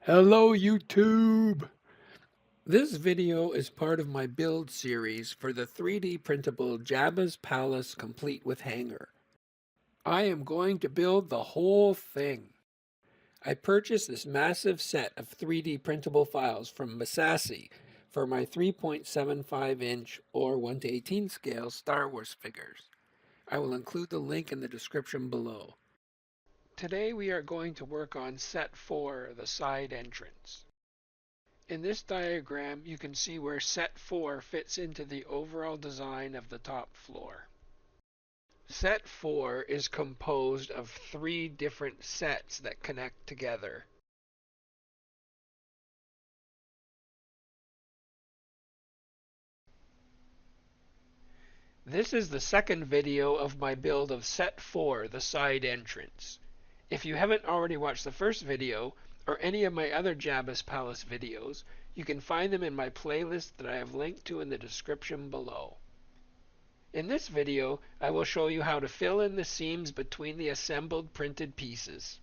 Hello YouTube! This video is part of my build series for the 3D printable Jabba's Palace complete with hangar. I am going to build the whole thing. I purchased this massive set of 3D printable files from Massassi for my 3.75-inch or 1:18 scale Star Wars figures. I will include the link in the description below. Today we are going to work on set 4, the side entrance. In this diagram, you can see where set 4 fits into the overall design of the top floor. Set 4 is composed of 3 different sets that connect together. This is the second video of my build of set 4, the side entrance. If you haven't already watched the first video, or any of my other Jabba's Palace videos, you can find them in my playlist that I have linked to in the description below. In this video, I will show you how to fill in the seams between the assembled printed pieces.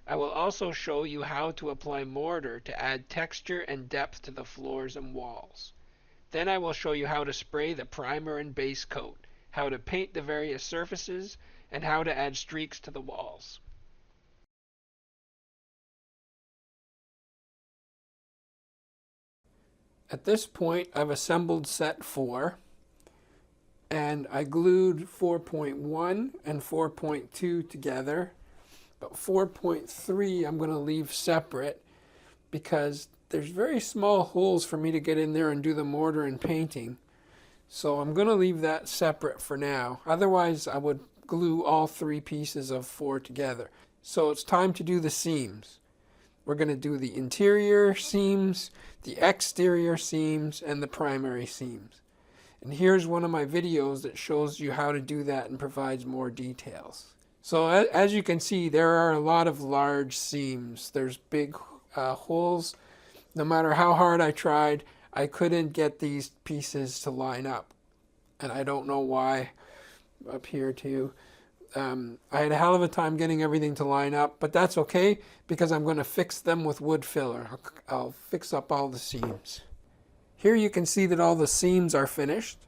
I will also show you how to apply mortar to add texture and depth to the floors and walls. Then I will show you how to spray the primer and base coat, how to paint the various surfaces, and how to add streaks to the walls. At this point, I've assembled set 4. And I glued 4.1 and 4.2 together, but 4.3 I'm going to leave separate because there's very small holes for me to get in there and do the mortar and painting. So I'm going to leave that separate for now. Otherwise, I would glue all 3 pieces of 4 together. So it's time to do the seams. We're going to do the interior seams, the exterior seams, and the primary seams. And here's one of my videos that shows you how to do that and provides more details. So as you can see, there are a lot of large seams. There's big holes. No matter how hard I tried, I couldn't get these pieces to line up. And I don't know why up here too. I had a hell of a time getting everything to line up, but that's okay because I'm going to fix them with wood filler. I'll fix up all the seams. Here you can see that all the seams are finished.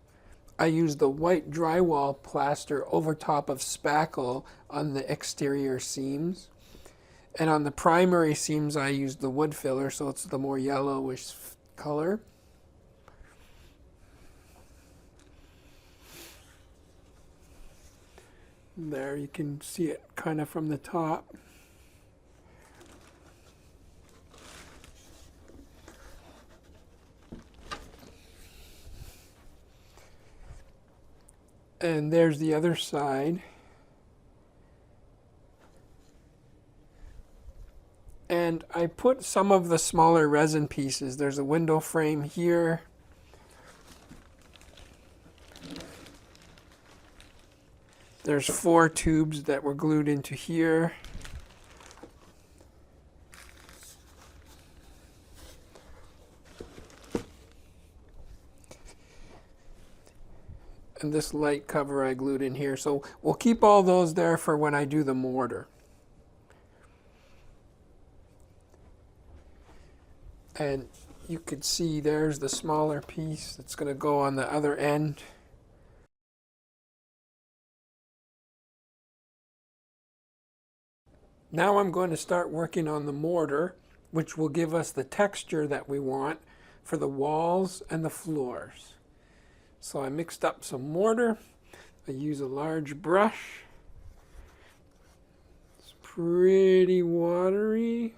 I used the white drywall plaster over top of spackle on the exterior seams. And on the primary seams I used the wood filler, so it's the more yellowish color. There you can see it kind of from the top. And there's the other side. And I put some of the smaller resin pieces. There's a window frame here. There's 4 tubes that were glued into here. And this light cover I glued in here. So we'll keep all those there for when I do the mortar. And you could see there's the smaller piece that's going to go on the other end. Now I'm going to start working on the mortar, which will give us the texture that we want for the walls and the floors. So I mixed up some mortar. I use a large brush. It's pretty watery.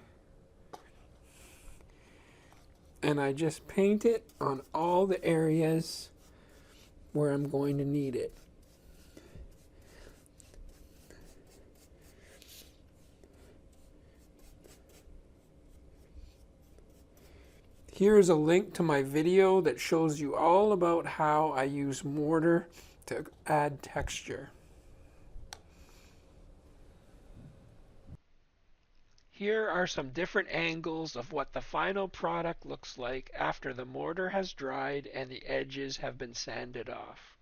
And I just paint it on all the areas where I'm going to need it. Here's a link to my video that shows you all about how I use mortar to add texture. Here are some different angles of what the final product looks like after the mortar has dried and the edges have been sanded off.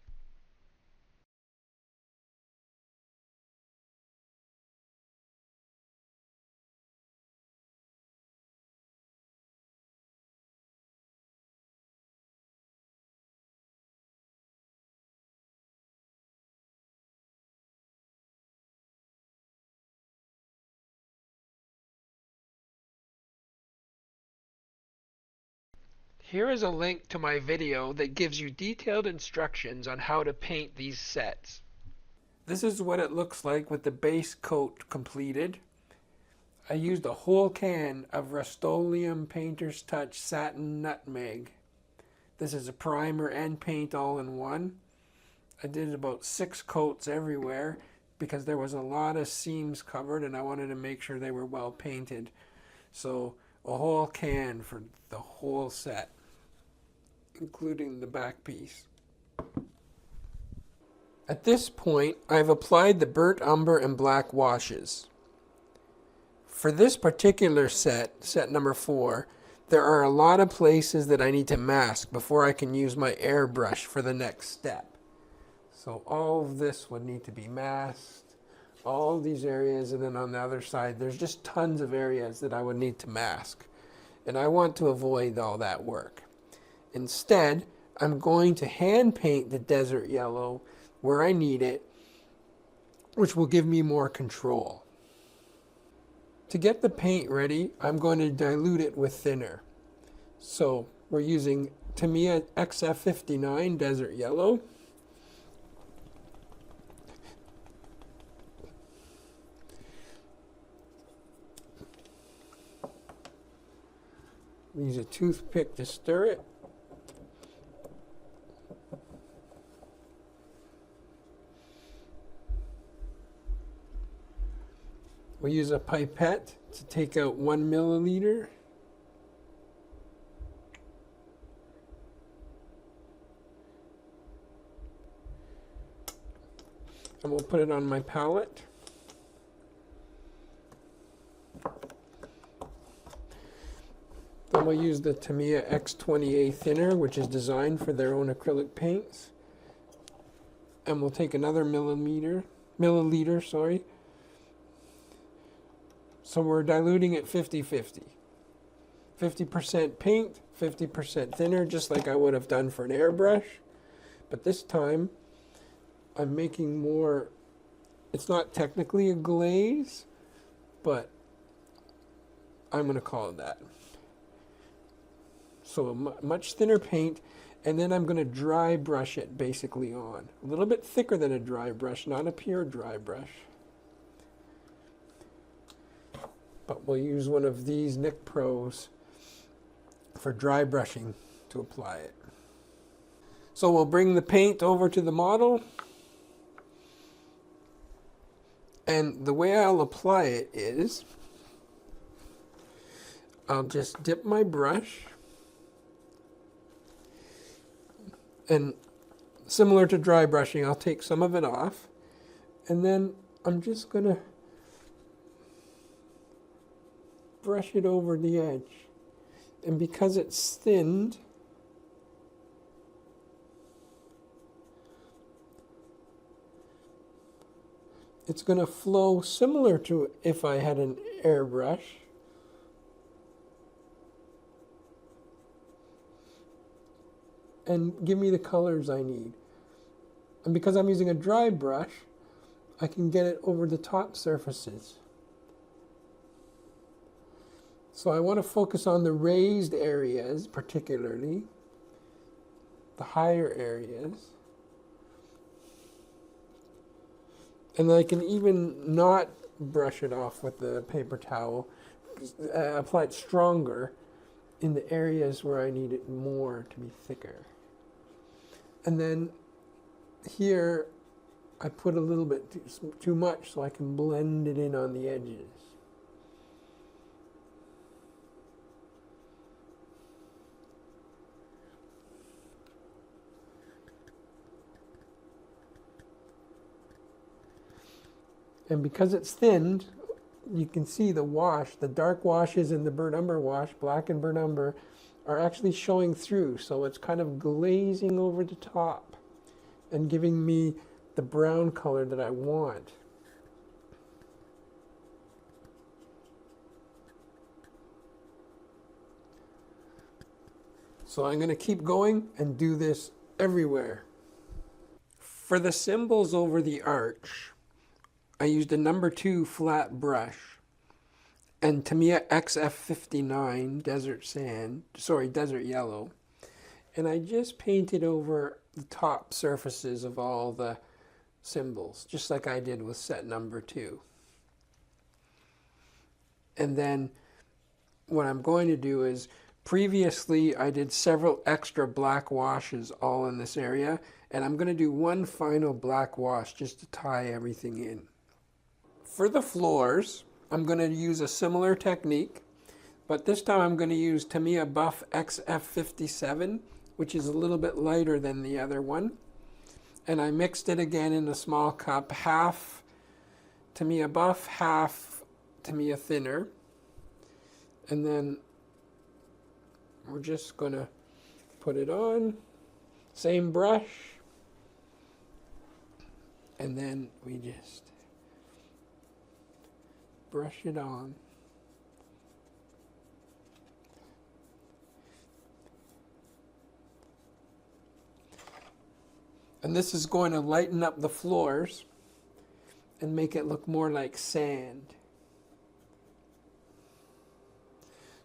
Here is a link to my video that gives you detailed instructions on how to paint these sets. This is what it looks like with the base coat completed. I used a whole can of Rust-Oleum Painter's Touch Satin Nutmeg. This is a primer and paint all in one. I did about 6 coats everywhere because there was a lot of seams covered and I wanted to make sure they were well painted. So a whole can for the whole set, including the back piece. At this point, I've applied the burnt umber and black washes. For this particular set, set number 4, there are a lot of places that I need to mask before I can use my airbrush for the next step. So all of this would need to be masked, all these areas, and then on the other side, there's just tons of areas that I would need to mask. And I want to avoid all that work. Instead, I'm going to hand paint the desert yellow where I need it, which will give me more control. To get the paint ready, I'm going to dilute it with thinner. So we're using Tamiya XF59 Desert Yellow. Use a toothpick to stir it. We'll use a pipette to take out 1 milliliter. And we'll put it on my palette. Then we'll use the Tamiya X20A thinner, which is designed for their own acrylic paints. And we'll take another milliliter. So we're diluting it 50-50. 50% paint, 50% thinner, just like I would have done for an airbrush. But this time, I'm making more, it's not technically a glaze, but I'm going to call it that. So a much thinner paint, and then I'm going to dry brush it basically on. A little bit thicker than a dry brush, not a pure dry brush. But we'll use one of these Nick Pros for dry brushing to apply it. So we'll bring the paint over to the model. And the way I'll apply it is, I'll just dip my brush. And similar to dry brushing, I'll take some of it off. And then I'm just going to brush it over the edge. And because it's thinned, it's going to flow similar to if I had an airbrush. And give me the colors I need. And because I'm using a dry brush, I can get it over the top surfaces. So I want to focus on the raised areas, particularly the higher areas. And I can even not brush it off with the paper towel, apply it stronger in the areas where I need it more to be thicker. And then here I put a little bit too much so I can blend it in on the edges. And because it's thinned, you can see the wash, the dark washes in the burnt umber wash, black and burnt umber, are actually showing through. So it's kind of glazing over the top and giving me the brown color that I want. So I'm going to keep going and do this everywhere. For the symbols over the arch, I used a number 2 flat brush. and Tamiya XF59 desert yellow. And I just painted over the top surfaces of all the symbols, just like I did with set number 2. And then what I'm going to do is, previously I did several extra black washes all in this area, and I'm going to do one final black wash just to tie everything in. For the floors, I'm going to use a similar technique, but this time I'm going to use Tamiya Buff XF57, which is a little bit lighter than the other one. And I mixed it again in a small cup, half Tamiya Buff, half Tamiya Thinner. And then we're just going to put it on, same brush, and then we just brush it on. And this is going to lighten up the floors and make it look more like sand.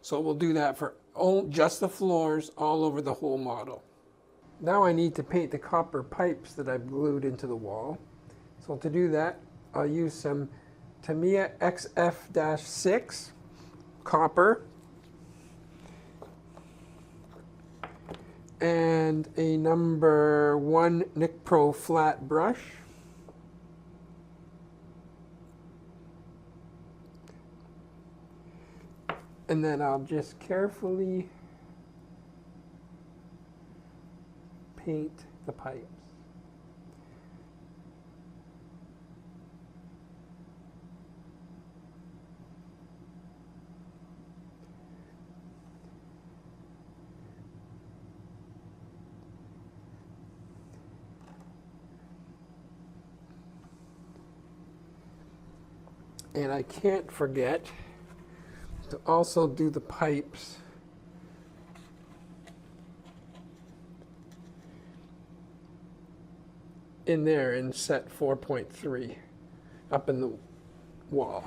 So we'll do that for just the floors all over the whole model. Now I need to paint the copper pipes that I've glued into the wall. So to do that, I'll use some Tamiya XF-6 copper and a number 1 Nick Pro flat brush. And then I'll just carefully paint the pipes. And I can't forget to also do the pipes in there in set 4.3 up in the wall.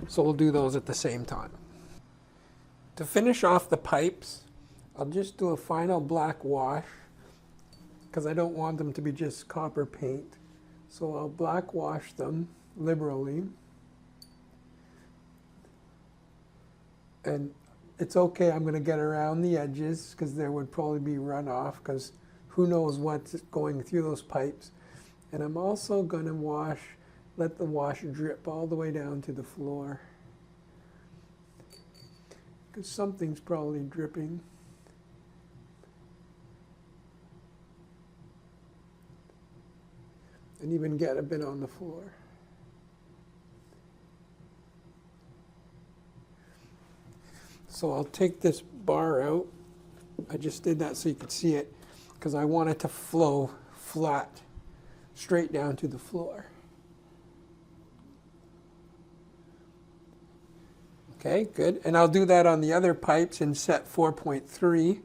So we'll do those at the same time. To finish off the pipes, I'll just do a final black wash because I don't want them to be just copper paint. So I'll black wash them liberally. And it's okay, I'm going to get around the edges because there would probably be runoff because who knows what's going through those pipes. And I'm also going to let the wash drip all the way down to the floor because something's probably dripping. And even get a bit on the floor. So I'll take this bar out. I just did that so you could see it because I want it to flow flat, straight down to the floor. Okay, good. And I'll do that on the other pipes in set 4.3.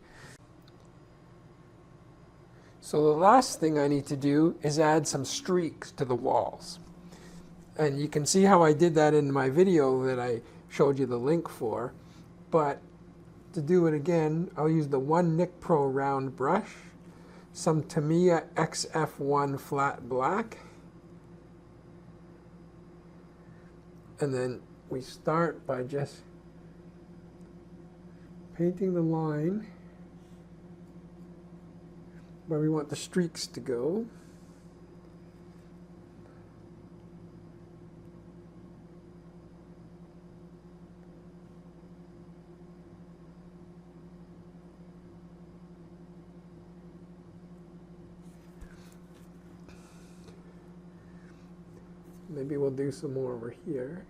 So the last thing I need to do is add some streaks to the walls. And you can see how I did that in my video that I showed you the link for. But to do it again, I'll use the 1 Nick Pro round brush, some Tamiya XF1 flat black, and then we start by just painting the line where we want the streaks to go. Maybe we'll do some more over here.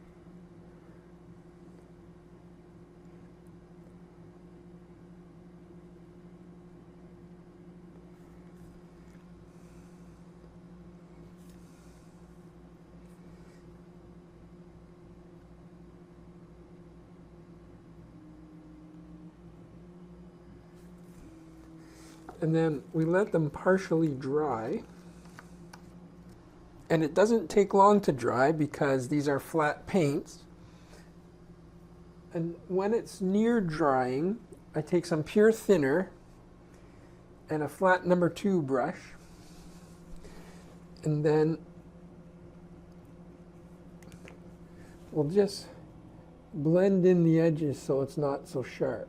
And then we let them partially dry. And it doesn't take long to dry because these are flat paints. And when it's near drying, I take some pure thinner and a flat number 2 brush, and then we'll just blend in the edges so it's not so sharp.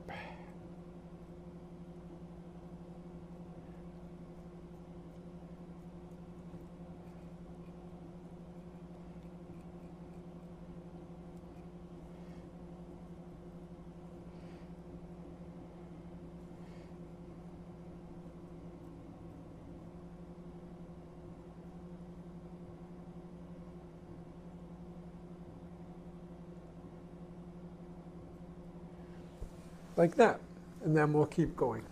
Like that, and then we'll keep going.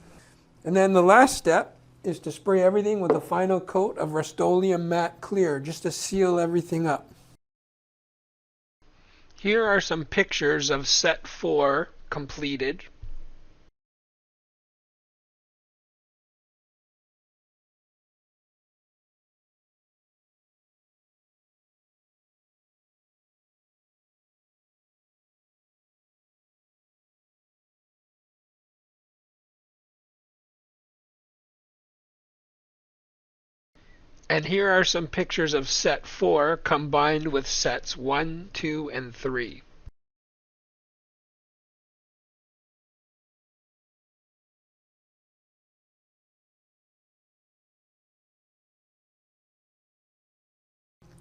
And then the last step is to spray everything with a final coat of Rust-Oleum Matte Clear, just to seal everything up. Here are some pictures of set 4 completed. And here are some pictures of set 4 combined with sets 1, 2, and 3.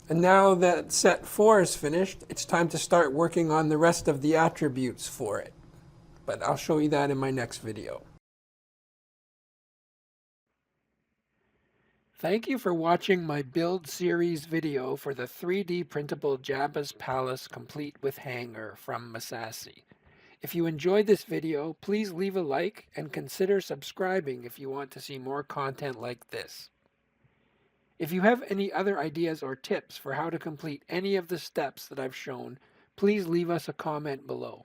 And now that set 4 is finished, it's time to start working on the rest of the attributes for it. But I'll show you that in my next video. Thank you for watching my build series video for the 3D printable Jabba's Palace complete with hanger from Massassi. If you enjoyed this video, please leave a like and consider subscribing if you want to see more content like this. If you have any other ideas or tips for how to complete any of the steps that I've shown, please leave us a comment below.